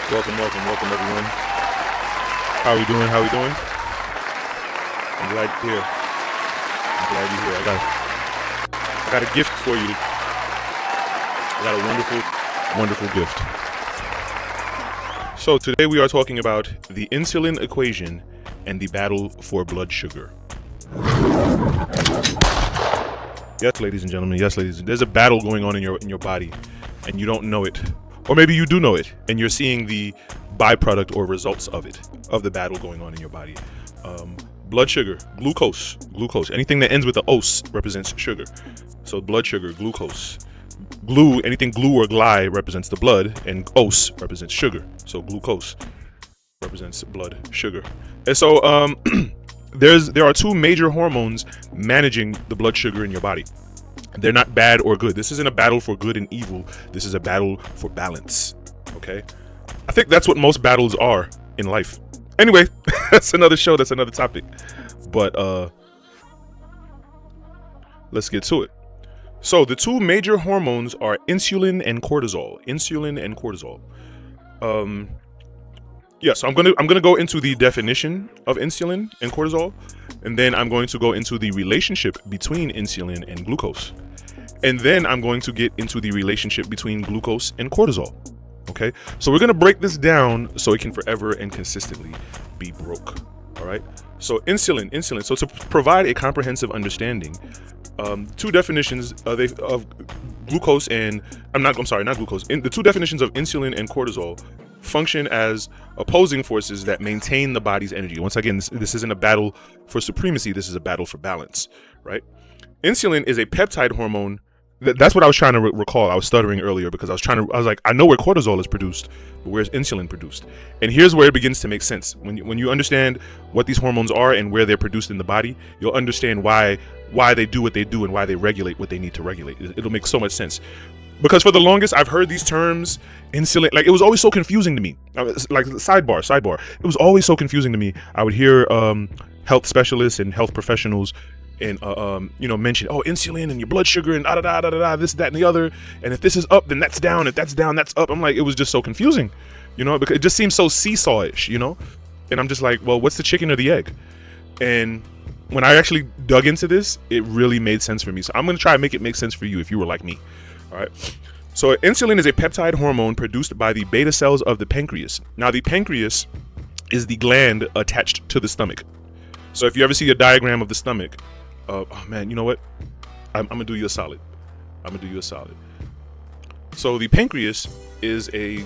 Welcome everyone. How are we doing? I'm glad you're here. I got a gift for you. I got a wonderful gift. So today we are talking about the insulin equation and the battle for blood sugar. Yes, ladies and gentlemen. There's a battle going on in your body, and you don't know it. Or maybe you do know it, and you're seeing the byproduct or results of the battle going on in your body. Blood sugar, glucose. Anything that ends with the os represents sugar. So blood sugar, glucose. Anything glue or gly represents the blood, and os represents sugar. So glucose represents blood sugar. And so there are two major hormones managing the blood sugar in your body. They're not bad or good. This isn't a battle for good and evil. This is a battle for balance. Okay? I think that's what most battles are in life. Anyway, that's another show. That's another topic. But let's get to it. So the two major hormones are insulin and cortisol. So I'm gonna go into the definition of insulin and cortisol, and then I'm going to go into the relationship between insulin and glucose. And then I'm going to get into the relationship between glucose and cortisol. Okay, so we're gonna break this down so it can forever and consistently be broke. All right. So insulin. So to provide a comprehensive understanding, two definitions of glucose and not glucose. The two definitions of insulin and cortisol function as opposing forces that maintain the body's energy. Once again, this isn't a battle for supremacy. This is a battle for balance. Right. Insulin is a peptide hormone. That's what I was trying to recall. I was stuttering earlier because I was like, I know where cortisol is produced, but where's insulin produced? And here's where it begins to make sense. When you understand what these hormones are and where they're produced in the body, you'll understand why they do what they do and why they regulate what they need to regulate. It'll make so much sense. Because for the longest, I've heard these terms, insulin, like it was always so confusing to me. Like sidebar. It was always so confusing to me. I would hear health specialists and health professionals and mention, insulin and your blood sugar and this, that, and the other, and if this is up, then that's down, if that's down, that's up. I'm like, it was just so confusing, because it just seems so seesawish, and I'm just like, well, what's the chicken or the egg? And when I actually dug into this, it really made sense for me. So I'm going to try and make it make sense for you if you were like me. All right. So insulin is a peptide hormone produced by the beta cells of the pancreas. Now, the pancreas is the gland attached to the stomach. So if you ever see a diagram of the stomach, you know what? I'm gonna do you a solid. So the pancreas is a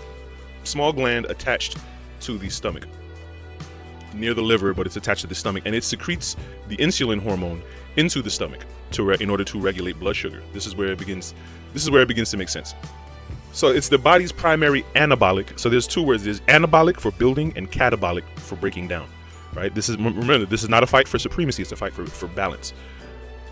small gland attached to the stomach, near the liver, but it's attached to the stomach, and it secretes the insulin hormone into the stomach in order to regulate blood sugar. This is where it begins to make sense. So it's the body's primary anabolic. So there's two words. There's anabolic for building and catabolic for breaking down. Right? Remember, this is not a fight for supremacy. It's a fight for balance.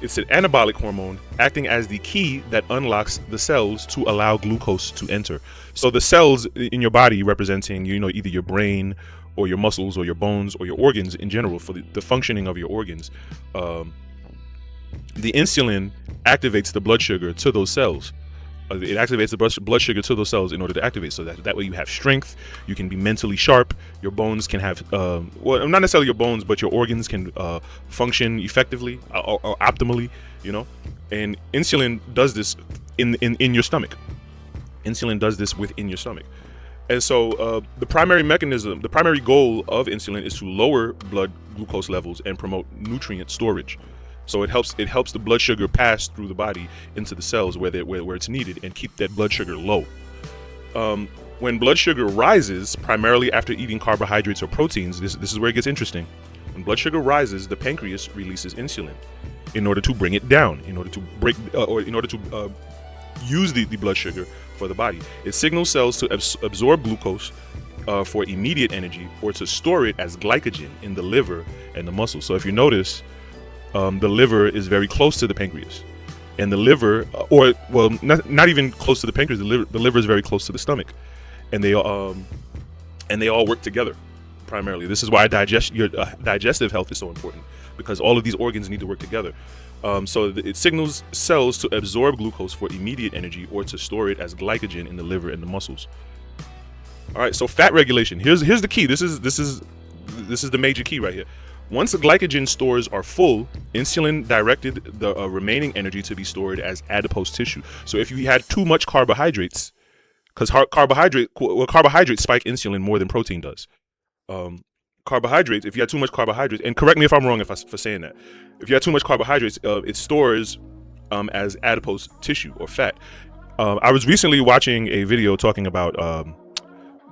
It's an anabolic hormone acting as the key that unlocks the cells to allow glucose to enter. So the cells in your body representing, either your brain or your muscles or your bones or your organs in general, for the functioning of your organs, the insulin activates the blood sugar to those cells. It activates the blood sugar to those cells in order to activate, so that way you have strength, you can be mentally sharp, your bones can have, not necessarily your bones, but your organs can function effectively or optimally, and insulin does this in your stomach. Insulin does this within your stomach. And so the primary goal of insulin is to lower blood glucose levels and promote nutrient storage. So it helps the blood sugar pass through the body into the cells where it's needed and keep that blood sugar low. When blood sugar rises, primarily after eating carbohydrates or proteins, this is where it gets interesting. When blood sugar rises, the pancreas releases insulin in order to bring it down, in order to use the blood sugar for the body. It signals cells to absorb glucose for immediate energy or to store it as glycogen in the liver and the muscles. So if you notice, the liver is very close to the pancreas, and the liver, not even close to the pancreas. The liver is very close to the stomach, and they all work together. Primarily, this is why your digestive health is so important, because all of these organs need to work together. So it signals cells to absorb glucose for immediate energy or to store it as glycogen in the liver and the muscles. All right, so fat regulation. Here's the key. This is the major key right here. Once the glycogen stores are full, insulin directed the remaining energy to be stored as adipose tissue. So if you had too much carbohydrates, because carbohydrates spike insulin more than protein does. Carbohydrates, if you had too much carbohydrates, and correct me if I'm wrong for saying that, if you had too much carbohydrates, it stores as adipose tissue or fat. I was recently watching a video talking about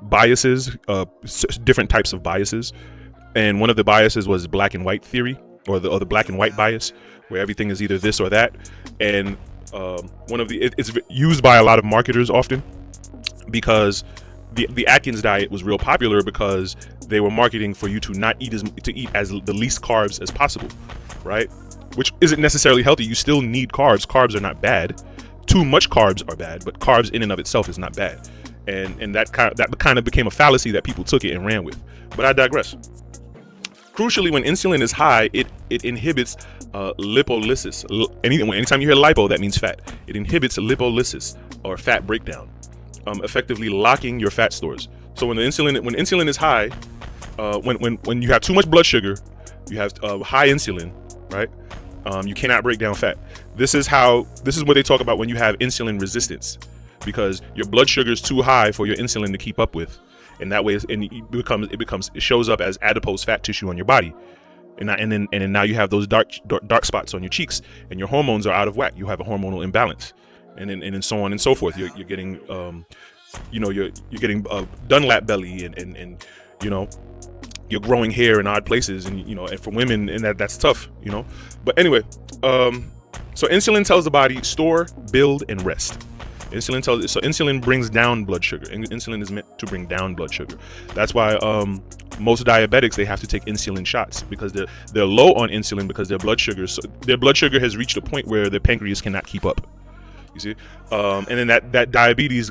biases, different types of biases, and one of the biases was black and white theory, or the black and white bias, where everything is either this or that. And it's used by a lot of marketers often, because the Atkins diet was real popular because they were marketing for you to eat as the least carbs as possible, right? Which isn't necessarily healthy. You still need carbs. Carbs are not bad. Too much carbs are bad, but carbs in and of itself is not bad. And that kind of became a fallacy that people took it and ran with. But I digress. Crucially, when insulin is high, it inhibits lipolysis. Anytime you hear lipo, that means fat. It inhibits lipolysis, or fat breakdown, effectively locking your fat stores. So when insulin is high, when you have too much blood sugar, you have high insulin, right? You cannot break down fat. This is what they talk about when you have insulin resistance, because your blood sugar is too high for your insulin to keep up with, and that way it shows up as adipose fat tissue on your body, and then now you have those dark spots on your cheeks, and your hormones are out of whack. You have a hormonal imbalance, and then so on and so forth. You're getting you're getting Dunlap belly, and you're growing hair in odd places, and for women, and that's tough, But anyway, so insulin tells the body store, build, and rest. Insulin brings down blood sugar. Insulin is meant to bring down blood sugar. That's why most diabetics, they have to take insulin shots, because they're low on insulin, because their blood sugar has reached a point where their pancreas cannot keep up. You see, and then that diabetes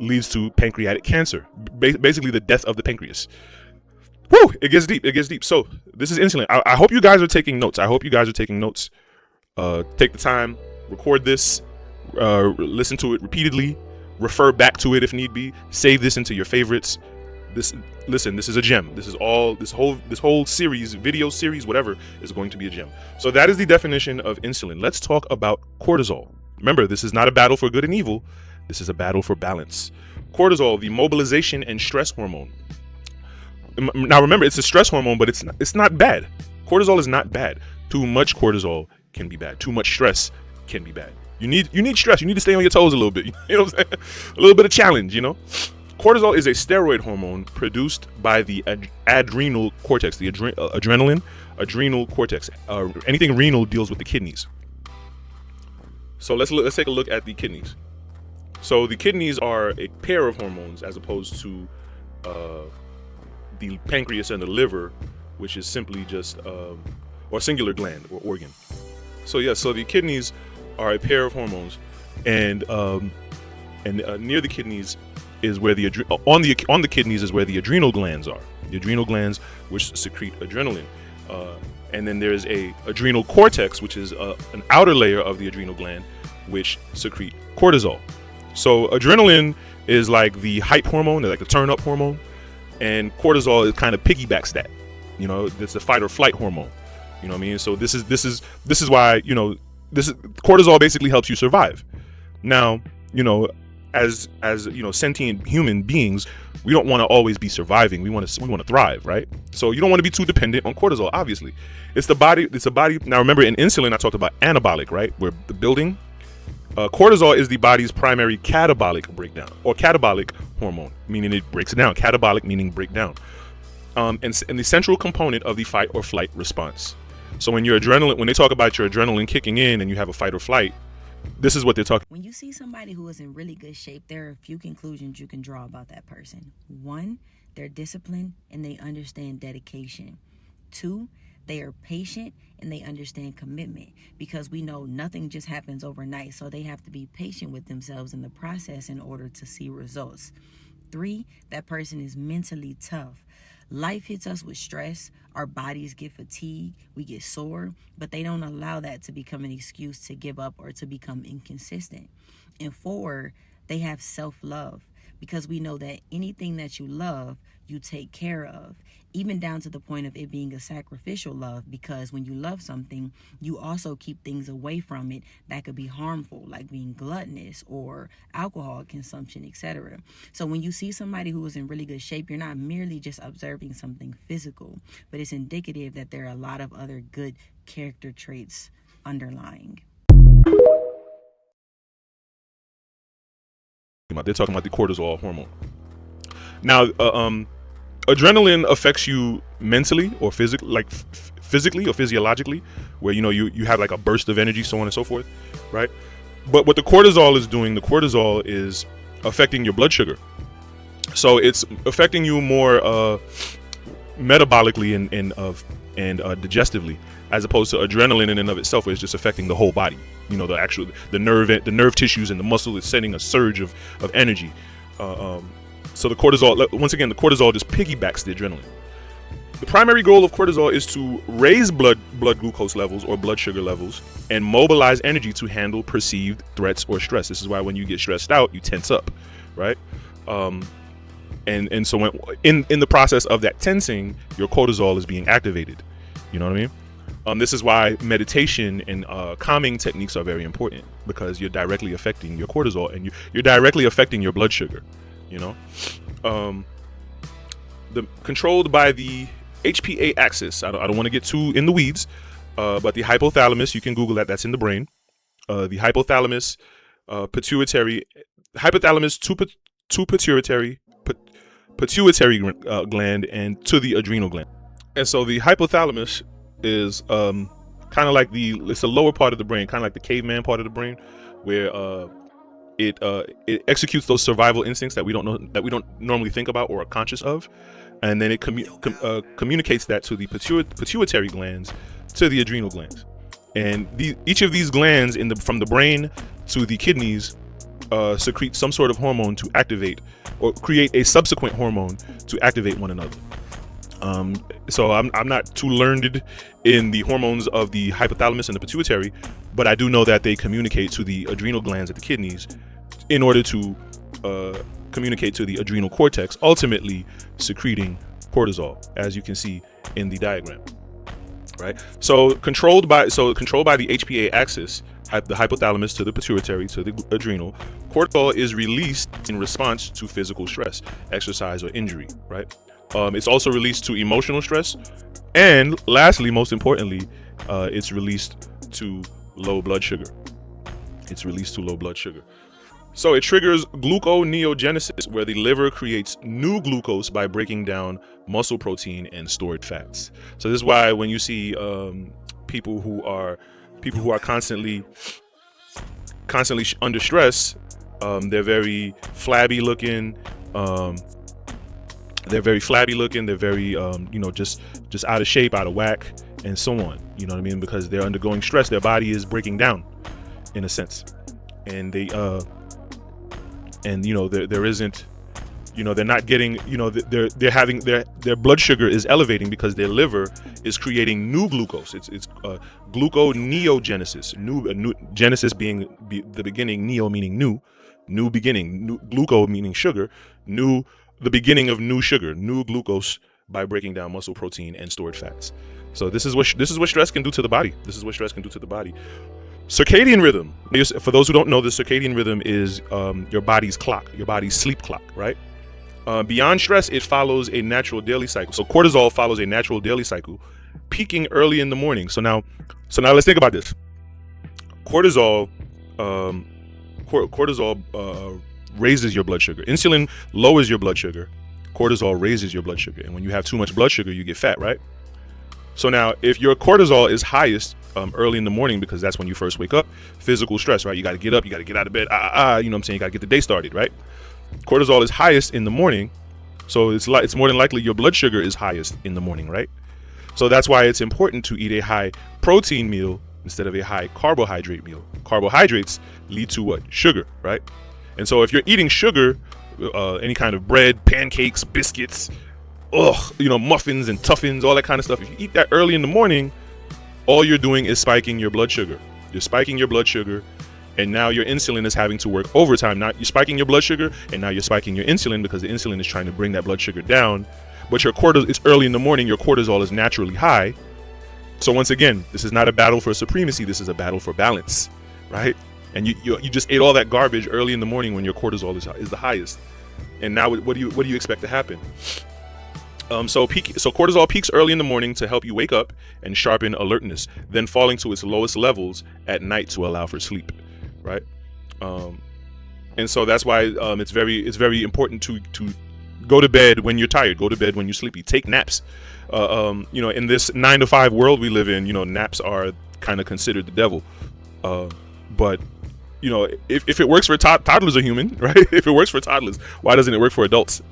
leads to pancreatic cancer, basically the death of the pancreas. Woo! It gets deep. So this is insulin. I hope you guys are taking notes. Take the time, record this, listen to it repeatedly, refer back to it if need be, save this into your favorites. This is a gem. This whole series, video series, whatever, is going to be a gem. So that is the definition of insulin. Let's talk about cortisol. Remember, this is not a battle for good and evil. This is a battle for balance. Cortisol, the mobilization and stress hormone. Now remember, it's a stress hormone, but it's not bad. Cortisol is not bad. Too much cortisol can be bad. Too much stress can be bad. You need stress. You need to stay on your toes a little bit. You know what I'm saying? A little bit of challenge, Cortisol is a steroid hormone produced by the adrenal cortex, the adrenal cortex. Anything renal deals with the kidneys. So let's take a look at the kidneys. So the kidneys are a pair of hormones, as opposed to the pancreas and the liver, which is simply just or singular gland or organ. So the kidneys are a pair of hormones, and near the kidneys is where on the kidneys is where the adrenal glands are. The adrenal glands, which secrete adrenaline, and then there's a adrenal cortex, which is an outer layer of the adrenal gland, which secrete cortisol. So adrenaline is like the hype hormone, like the turn up hormone, and cortisol is kind of piggybacks that. It's a fight or flight hormone. You know what I mean? So this is why cortisol basically helps you survive. Now, as sentient human beings, we don't want to always be surviving. We want to thrive, right? So you don't want to be too dependent on cortisol. Obviously, it's a body. Now remember, in insulin, I talked about anabolic, right? Where the building. Cortisol is the body's primary catabolic breakdown, or catabolic hormone, meaning it breaks it down. Catabolic meaning breakdown, and the central component of the fight or flight response. So when they talk about your adrenaline kicking in and you have a fight or flight, this is what they're talking. When you see somebody who is in really good shape, there are a few conclusions you can draw about that person. 1, they're disciplined and they understand dedication. 2, they are patient and they understand commitment, because we know nothing just happens overnight, so they have to be patient with themselves in the process in order to see results. 3, that person is mentally tough. Life hits us with stress, our bodies get fatigued, we get sore, but they don't allow that to become an excuse to give up or to become inconsistent. And 4, they have self-love. because we know that anything that you love, you take care of, even down to the point of it being a sacrificial love, because when you love something, you also keep things away from it that could be harmful, like being gluttonous or alcohol consumption, etc. So when you see somebody who is in really good shape, you're not merely just observing something physical, but it's indicative that there are a lot of other good character traits underlying. They're talking about the cortisol hormone. Now, adrenaline affects you mentally or physically, like physically or physiologically, where you have like a burst of energy, so on and so forth, right? But what the cortisol is doing, the cortisol is affecting your blood sugar. So it's affecting you more metabolically and digestively, as opposed to adrenaline in and of itself, where it's just affecting the whole body. The nerve tissues and the muscle is sending a surge of energy. So the cortisol, once again, the cortisol just piggybacks the adrenaline. The primary goal of cortisol is to raise blood glucose levels or blood sugar levels and mobilize energy to handle perceived threats or stress. This is why when you get stressed out, you tense up, right? And so when in the process of that tensing, your cortisol is being activated. You know what I mean? This is why meditation and calming techniques are very important, because you're directly affecting your cortisol and you're directly affecting your blood sugar. Controlled by the HPA axis. I don't want to get too in the weeds, but the hypothalamus, you can Google that. That's in the brain. The hypothalamus, hypothalamus to pituitary gland, and to the adrenal gland. And so the hypothalamus is kind of like it's the lower part of the brain, kind of like the caveman part of the brain, where it executes those survival instincts that we don't normally think about or are conscious of, and then it communicates that to the pituitary glands, to the adrenal glands, and each of these glands from the brain to the kidneys secrete some sort of hormone to activate or create a subsequent hormone to activate one another. So I'm not too learned in the hormones of the hypothalamus and the pituitary, but I do know that they communicate to the adrenal glands at the kidneys in order to communicate to the adrenal cortex, ultimately secreting cortisol, as you can see in the diagram. Right. So controlled by the HPA axis, the hypothalamus to the pituitary to the adrenal, cortisol is released in response to physical stress, exercise, or injury. Right. It's also released to emotional stress, and lastly, most importantly, it's released to low blood sugar. So it triggers gluconeogenesis, where the liver creates new glucose by breaking down muscle protein and stored fats. So this is why when you see people who are constantly under stress, they're very flabby looking. They're very just out of shape, out of whack, and so on. You know what I mean? Because they're undergoing stress. Their body is breaking down, in a sense, and there isn't, they're not getting, they're having their blood sugar is elevating because their liver is creating new glucose. It's gluconeogenesis. New genesis being the beginning, neo meaning new beginning, gluco meaning sugar, the beginning of new sugar, new glucose, by breaking down muscle protein and stored fats. So this is what stress can do to the body. Circadian rhythm. For those who don't know, the circadian rhythm is your body's clock, your body's sleep clock, right? Beyond stress, it follows a natural daily cycle. So cortisol follows a natural daily cycle, peaking early in the morning. So now let's think about this. Cortisol raises your blood sugar. Insulin lowers your blood sugar. Cortisol raises your blood sugar. And when you have too much blood sugar, you get fat, right? So now, if your cortisol is highest early in the morning, because that's when you first wake up, physical stress, right? You got to get up, you got to get out of bed, you know what I'm saying? You got to get the day started, right? Cortisol is highest in the morning, so it's more than likely your blood sugar is highest in the morning, right? So that's why it's important to eat a high protein meal instead of a high carbohydrate meal. Carbohydrates lead to what? Sugar, right? And so if you're eating sugar, any kind of bread, pancakes, biscuits, muffins and tuffins, all that kind of stuff, if you eat that early in the morning, all you're doing is spiking your blood sugar. You're spiking your blood sugar, And now your insulin is having to work overtime. Now you're spiking your blood sugar, and now you're spiking your insulin because the insulin is trying to bring that blood sugar down. But your cortisol, it's early in the morning, your cortisol is naturally high. So once again, this is not a battle for supremacy, this is a battle for balance, right? And you just ate all that garbage early in the morning when your cortisol is the highest. And now what do you expect to happen? So cortisol peaks early in the morning to help you wake up and sharpen alertness, then falling to its lowest levels at night to allow for sleep, right? And so that's why it's very important to go to bed when you're tired, go to bed when you're sleepy, take naps. In this 9 to 5 world we live in, naps are kind of considered the devil. But if it works for toddlers are human, right? If it works for toddlers, why doesn't it work for adults?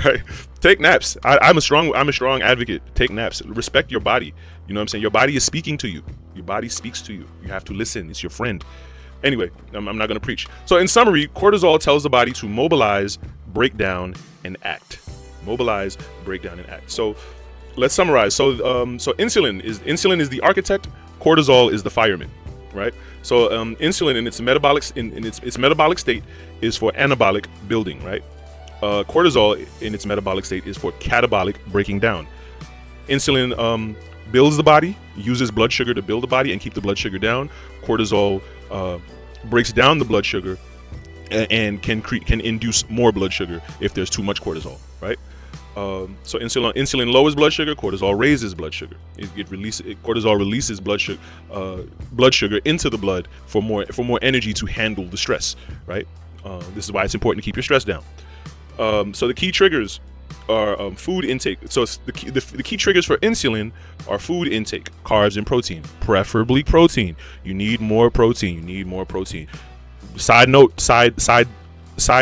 Right? Take naps. I'm a strong advocate. Take naps. Respect your body. You know what I'm saying? Your body is speaking to you. Your body speaks to you. You have to listen. It's your friend. Anyway, I'm not going to preach. So in summary, cortisol tells the body to mobilize, break down, and act. Mobilize, break down, and act. So let's summarize. So insulin is the architect. Cortisol is the fireman, right? So insulin in its metabolic state is for anabolic building, right? Cortisol in its metabolic state is for catabolic breaking down. Insulin builds the body, uses blood sugar to build the body and keep the blood sugar down. Cortisol breaks down the blood sugar and can induce more blood sugar if there's too much cortisol, right? So insulin lowers blood sugar, cortisol raises blood sugar. Cortisol releases blood sugar into the blood for more energy to handle the stress, right? This is why it's important to keep your stress down. So the key triggers are food intake. So the key triggers for insulin are food intake, carbs and protein, preferably protein. You need more protein. Side note, side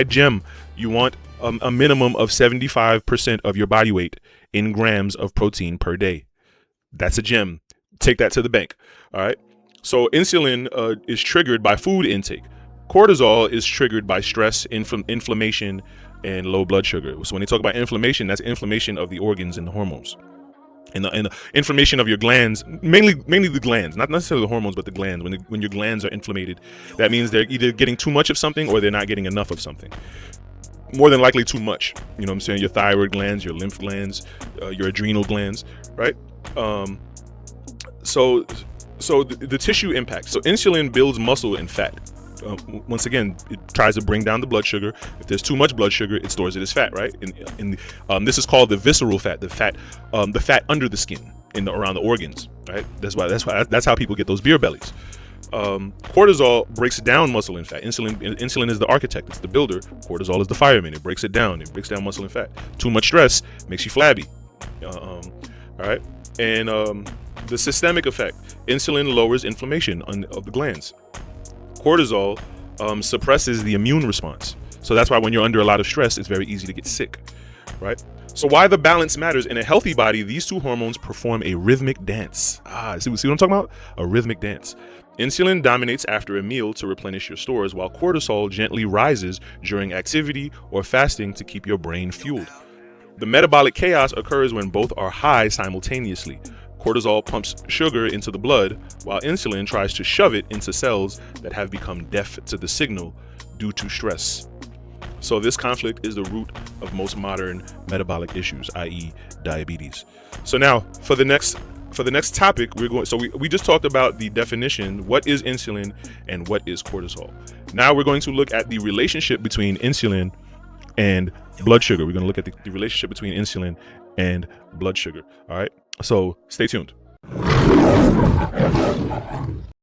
gem. You want a minimum of 75% of your body weight in grams of protein per day. That's a gem. Take that to the bank. All right. So insulin is triggered by food intake. Cortisol is triggered by stress, inflammation, and low blood sugar. So when they talk about inflammation, that's inflammation of the organs and the hormones, and the inflammation of your glands, mainly the glands, not necessarily the hormones, but the glands. When your glands are inflamed, that means they're either getting too much of something or they're not getting enough of something. More than likely too much. You know what I'm saying? Your thyroid glands, your lymph glands, your adrenal glands, right? So the tissue impact. So insulin builds muscle and fat. Once again, it tries to bring down the blood sugar. If there's too much blood sugar, it stores it as fat, right? This is called the visceral fat, the fat under the skin, around the organs, right? That's how people get those beer bellies. Cortisol breaks down muscle and fat. Insulin is the architect, it's the builder. Cortisol is the fireman. It breaks it down. It breaks down muscle and fat. Too much stress makes you flabby. All right. And the systemic effect: insulin lowers inflammation of the glands. Cortisol suppresses the immune response. So that's why when you're under a lot of stress, it's very easy to get sick, right? So why the balance matters: in a healthy body, these two hormones perform a rhythmic dance. See what I'm talking about? A rhythmic dance. Insulin dominates after a meal to replenish your stores, while cortisol gently rises during activity or fasting to keep your brain fueled. The metabolic chaos occurs when both are high simultaneously. Cortisol pumps sugar into the blood, while insulin tries to shove it into cells that have become deaf to the signal due to stress. So this conflict is the root of most modern metabolic issues, i.e. diabetes. So now for the next topic, we just talked about the definition, what is insulin and what is cortisol. Now we're going to look at the relationship between insulin and blood sugar. We're going to look at the relationship between insulin and blood sugar. All right. So stay tuned.